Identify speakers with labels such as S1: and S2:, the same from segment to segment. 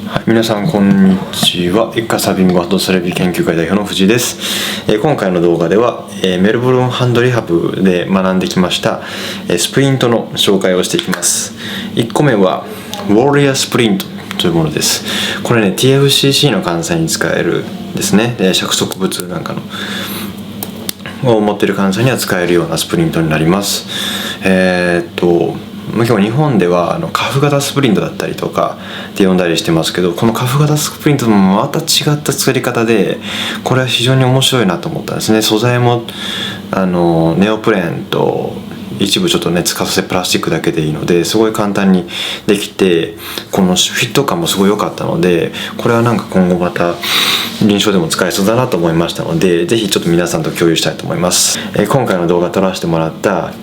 S1: はい、皆さんこんにちは。エッカサービングハンドセラピー研究会代表の藤井です。今回の動画では、メルボルンハンドリハブで学んできました、スプリントの紹介をしていきます。1個目はウォリアースプリントというものです。これね TFCC の患者さんに使えるですね。尺足部痛なんかのを持っている患者さんには使えるようなスプリントになります。今日日本ではカフ型スプリントだったりとかって呼んだりしてますけど、このカフ型スプリントもまた違った作り方で、これは非常に面白いなと思ったんですね。素材もネオプレンと一部ちょっと熱可塑性プラスチックだけでいいので、すごい簡単にできて、このフィット感もすごい良かったので、これはなんか今後また臨床でも使えそうだなと思いましたので、ぜひちょっと皆さんと共有したいと思います。今回の動画撮らせてもらった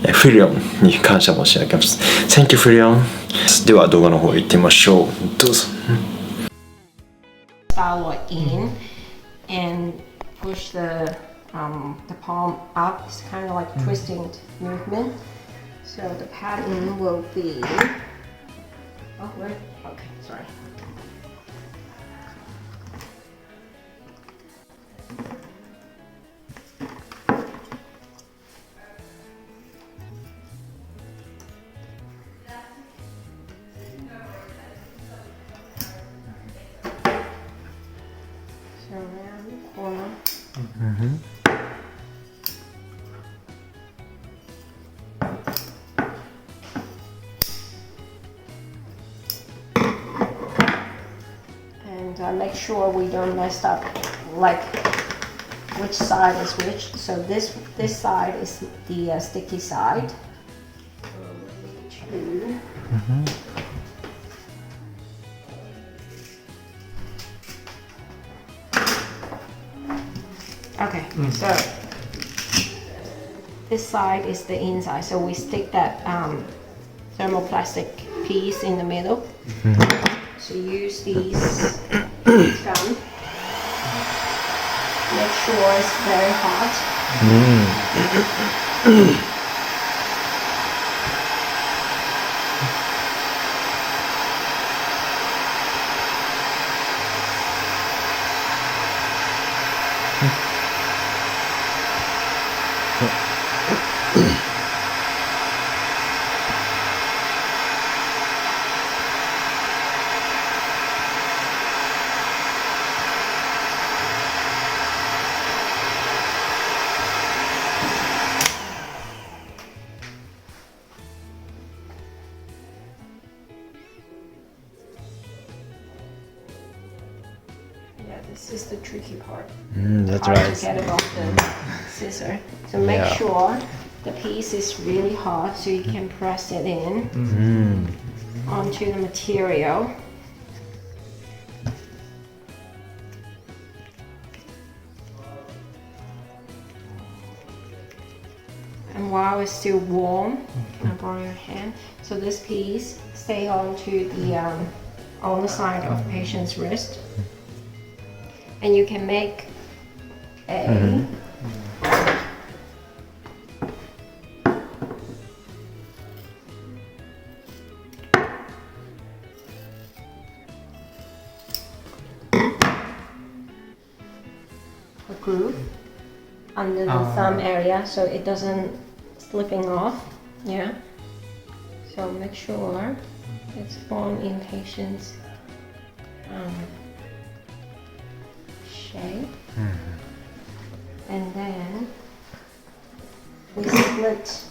S1: Filion に感謝申し上げます。Thank you Filion。では動画の方行ってみましょう。どうぞ。
S2: Power in and push the palm up. It's kind of like twisting movement. So the pattern will be. Oh, where? Okay, sorry. So around the corner. And make sure we don't mess up like which side is which. So this side is the sticky side. Okay, so this side is the inside, so we stick that thermoplastic piece in the middle. So use these gum. Make sure it's very hot. This is the tricky part.
S1: That's
S2: Hard
S1: right.
S2: to get it off the scissor. So make sure the piece is really hot so you can press it in onto the material. And while it's still warm, I'll borrow your hand. So this piece stay onto the on the side of the patient's wrist. And you can make a groove under the thumb area so it doesn't slipping off. Yeah. So make sure it's formed in patient's shape. And then we split.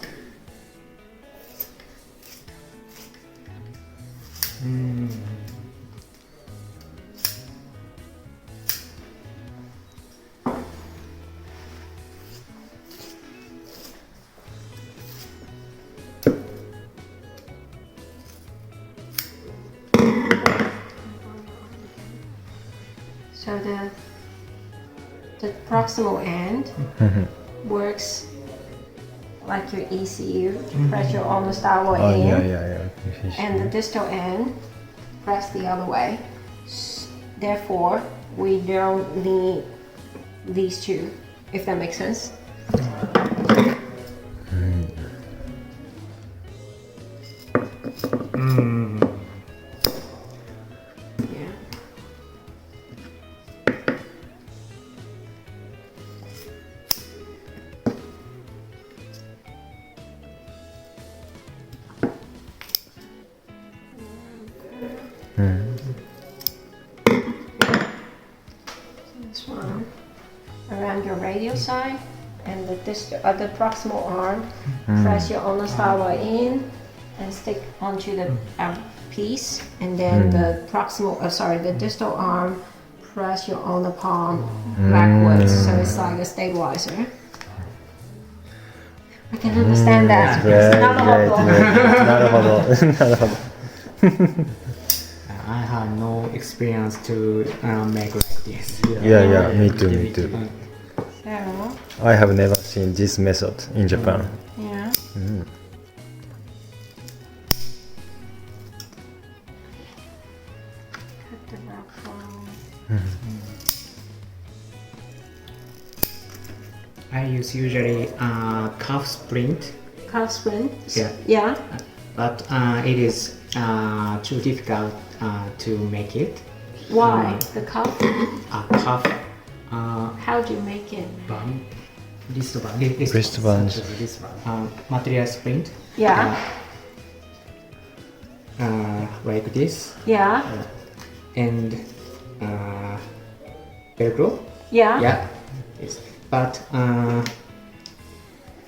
S2: So the proximal end works like your ECU, pressure on the downward in, and the distal end press the other way. Therefore, we don't need these two, if that makes sense. This one around your radial side, and the proximal arm. Press your ulnar style in and stick onto the piece, and then the the distal arm. Press your ulnar palm backwards, so it's like a stabilizer. I can understand that.
S3: なるほど。なるほど。
S4: I have no experience to make like this.
S3: Yeah, me too.
S2: So,
S3: I have never seen this method in Japan.
S2: yeah. Cut the back from.
S4: I use usually calf splint,
S2: Calf splint.
S4: Yeah.
S2: Yeah.
S4: but it is too difficult to make it.
S2: Why? The calf.
S4: Calf
S2: How do you make it?
S4: band, wristband,
S3: Wristband.
S4: such as this one. Material splint.
S2: Yeah.
S4: Like this,
S2: Yeah.
S4: and Velcro.
S2: Yeah.
S4: Yeah, yes. But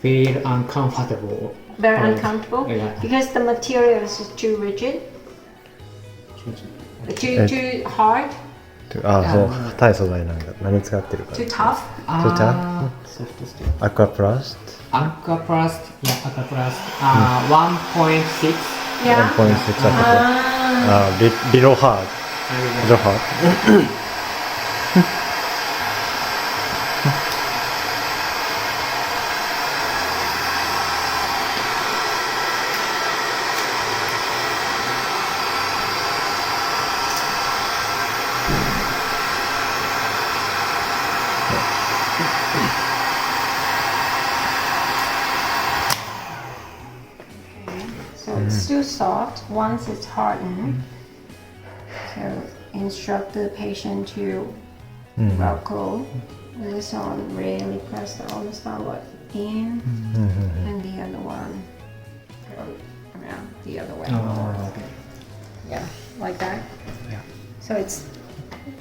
S4: feel uncomfortable.
S2: Very uncomfortable.
S4: Yeah.
S2: Because the material is too rigid. Too hard.
S3: そう、硬い素材なんだ。何使ってるか。
S2: Too tough.
S4: Soft.
S3: Aqua Plast?
S4: Aquaplast, yeah, Aquaplast. 1.6.
S2: Yeah.
S3: 1.6 Aqua Plast. Below hard. Below hard.
S2: So it's still soft once it's hardened. So instruct the patient to Velcro this on, really press the ulnar style in, and the other one go around the other way. Yeah, like that.
S4: Yeah.
S2: So it's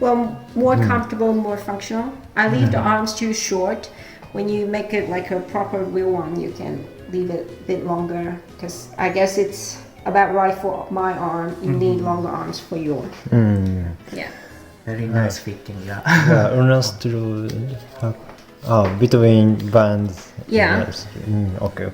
S2: more comfortable, more functional. I leave the arms too short. When you make it like a proper real one, you can leave it a bit longer, because I guess it's about right for my arm. You need longer arms for yours. Yeah.
S4: Very nice fitting, yeah.
S3: Yeah, ulnar style. Between bands.
S2: Yeah.
S3: Yes. Okay.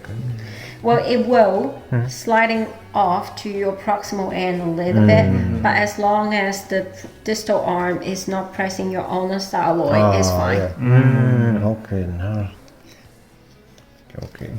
S2: Well, it will sliding off to your proximal end a little bit, but as long as the distal arm is not pressing your ulnar styloid, it's fine.
S3: Yeah. Okay, now. Okay.